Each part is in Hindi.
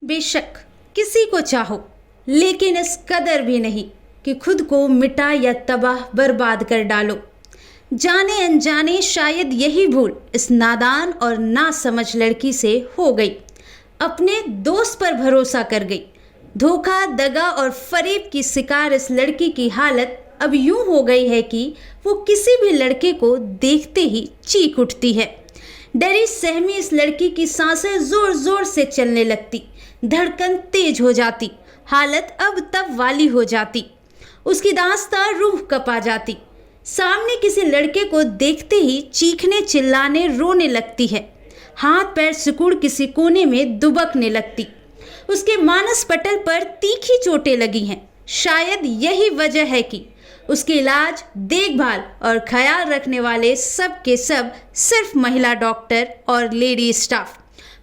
बेशक किसी को चाहो, लेकिन इस कदर भी नहीं कि खुद को मिटा या तबाह बर्बाद कर डालो। जाने अनजाने शायद यही भूल इस नादान और नासमझ लड़की से हो गई। अपने दोस्त पर भरोसा कर गई। धोखा, दगा और फरेब की शिकार इस लड़की की हालत अब यूं हो गई है कि वो किसी भी लड़के को देखते ही चीख उठती है। डरी सहमी इस लड़की की सांसें जोर जोर से चलने लगती, धड़कन तेज हो जाती, हालत अब तब वाली हो जाती। उसकी दास्तां रूह कपा जाती। सामने किसी लड़के को देखते ही चीखने, चिल्लाने, रोने लगती है। हाथ पैर सिकुड़ किसी कोने में दुबकने लगती। उसके मानस पटल पर तीखी चोटें लगी हैं। शायद यही वजह है कि उसके इलाज, देखभाल और ख्याल रखने वाले सब के सब सिर्फ महिला डॉक्टर और लेडी स्टाफ।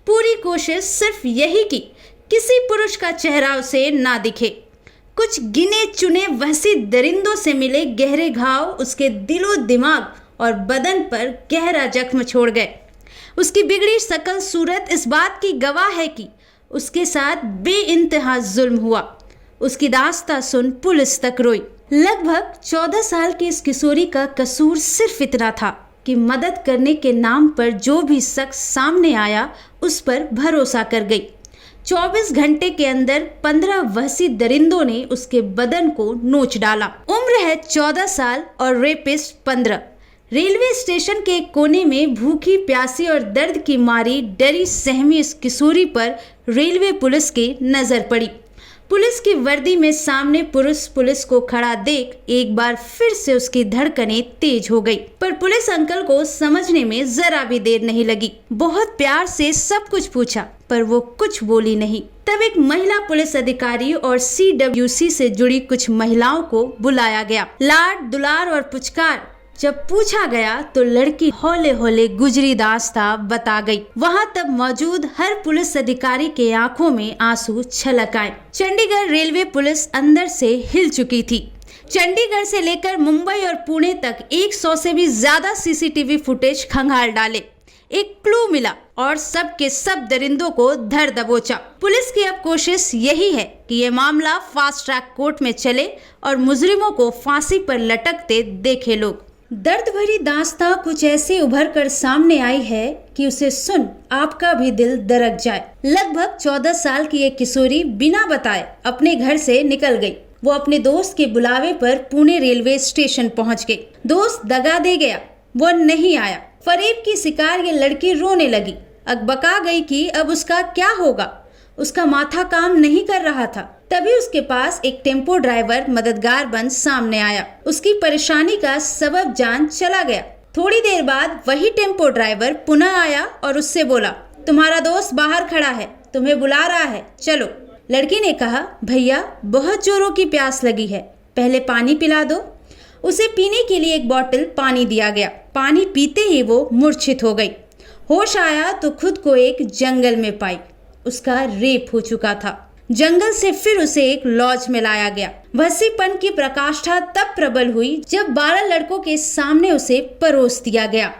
पूरी कोशिश सिर्फ यही की किसी पुरुष का चेहरा उसे ना दिखे। कुछ गिने चुने वहसी दरिंदों से मिले गहरे घाव उसके दिलो दिमाग और बदन पर गहरा जख्म छोड़ गए। उसकी बिगड़ी शकल सूरत इस बात की गवाह है कि उसके साथ बेइंतहा जुल्म हुआ। उसकी दास्तां सुन पुलिस तक रोई। लगभग 14 साल की इस किशोरी का कसूर सिर्फ इतना था कि मदद करने के नाम पर जो भी शख्स सामने आया उस पर भरोसा कर गई। 24 घंटे के अंदर 15 वहसी दरिंदों ने उसके बदन को नोच डाला। उम्र है 14 साल और रेपिस्ट 15। रेलवे स्टेशन के एक कोने में भूखी, प्यासी और दर्द की मारी डरी सहमी इस किशोरी पर रेलवे पुलिस की नजर पड़ी। पुलिस की वर्दी में सामने पुलिस को खड़ा देख एक बार फिर से उसकी धड़कनें तेज हो गई। पर पुलिस अंकल को समझने में जरा भी देर नहीं लगी। बहुत प्यार से सब कुछ पूछा पर वो कुछ बोली नहीं। तब एक महिला पुलिस अधिकारी और CWC से जुड़ी कुछ महिलाओं को बुलाया गया। लाड, दुलार और पुचकार जब पूछा गया तो लड़की हौले हौले गुजरी दास्तां बता गई। वहां तब मौजूद हर पुलिस अधिकारी के आंखों में आंसू छलक आए। चंडीगढ़ रेलवे पुलिस अंदर से हिल चुकी थी। चंडीगढ़ से लेकर मुंबई और पुणे तक 100 से भी ज्यादा CCTV फुटेज खंगाल डाले। एक क्लू मिला और सब के सब दरिंदों को धर दबोचा। पुलिस की अब कोशिश यही है कि ये मामला फास्ट ट्रैक कोर्ट में चले और मुजरिमों को फांसी पर लटकते देखे लोग। दर्द भरी दास्तां कुछ ऐसे उभर कर सामने आई है कि उसे सुन आपका भी दिल दरक जाए। लगभग 14 साल की एक किशोरी बिना बताए अपने घर से निकल गई। वो अपने दोस्त के बुलावे पर पुणे रेलवे स्टेशन पहुंच गई। दोस्त दगा दे गया, वो नहीं आया। फरेब की शिकार ये लड़की रोने लगी, अकबका गई कि अब उसका क्या होगा। उसका माथा काम नहीं कर रहा था। तभी उसके पास एक टेम्पो ड्राइवर मददगार बन सामने आया। उसकी परेशानी का सबब जान चला गया। थोड़ी देर बाद वही टेम्पो ड्राइवर पुनः आया और उससे बोला, तुम्हारा दोस्त बाहर खड़ा है, तुम्हें बुला रहा है, चलो। लड़की ने कहा, भैया बहुत जोरों की प्यास लगी है, पहले पानी पिला दो। उसे पीने के लिए एक बोतल पानी दिया गया। पानी पीते ही वो मूर्छित हो गई। होश आया तो खुद को एक जंगल में पाई। उसका रेप हो चुका था। जंगल से फिर उसे एक लॉज में लाया गया। वसीपन की प्रकाष्ठा तब प्रबल हुई जब 12 लड़कों के सामने उसे परोस दिया गया।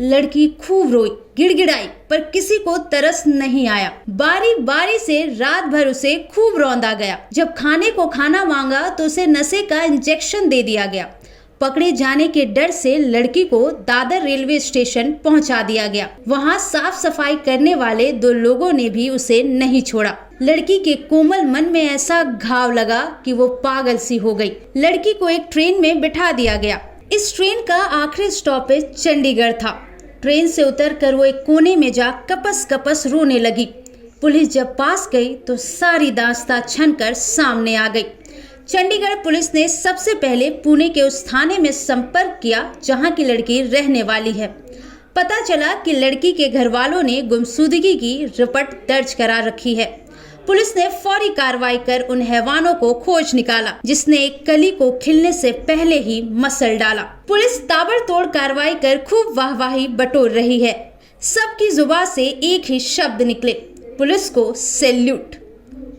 लड़की खूब रोई, गिड़गिड़ाई, पर किसी को तरस नहीं आया। बारी बारी से रात भर उसे खूब रौंदा गया। जब खाने को खाना मांगा तो उसे नशे का इंजेक्शन दे दिया गया। पकड़े जाने के डर से लड़की को दादर रेलवे स्टेशन पहुंचा दिया गया। वहां साफ सफाई करने वाले 2 लोगों ने भी उसे नहीं छोड़ा। लड़की के कोमल मन में ऐसा घाव लगा कि वो पागल सी हो गई। लड़की को एक ट्रेन में बिठा दिया गया। इस ट्रेन का आखिरी स्टॉपेज चंडीगढ़ था। ट्रेन से उतरकर वो एक कोने में जा कपस कपस रोने लगी। पुलिस जब पास गई तो सारी दास्तां छनकर सामने आ गई। चंडीगढ़ पुलिस ने सबसे पहले पुणे के उस थाने में संपर्क किया जहां की लड़की रहने वाली है। पता चला कि लड़की के घर वालों ने गुमशुदगी की रिपोर्ट दर्ज करा रखी है। पुलिस ने फौरी कार्रवाई कर उन हैवानों को खोज निकाला जिसने एक कली को खिलने से पहले ही मसल डाला। पुलिस ताबड़तोड़ कार्रवाई कर खूब वाहवाही बटोर रही है। सबकी जुबान से एक ही शब्द निकले, पुलिस को सैल्यूट।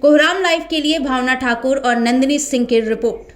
कोहराम लाइव के लिए भावना ठाकुर और नंदिनी सिंह की रिपोर्ट।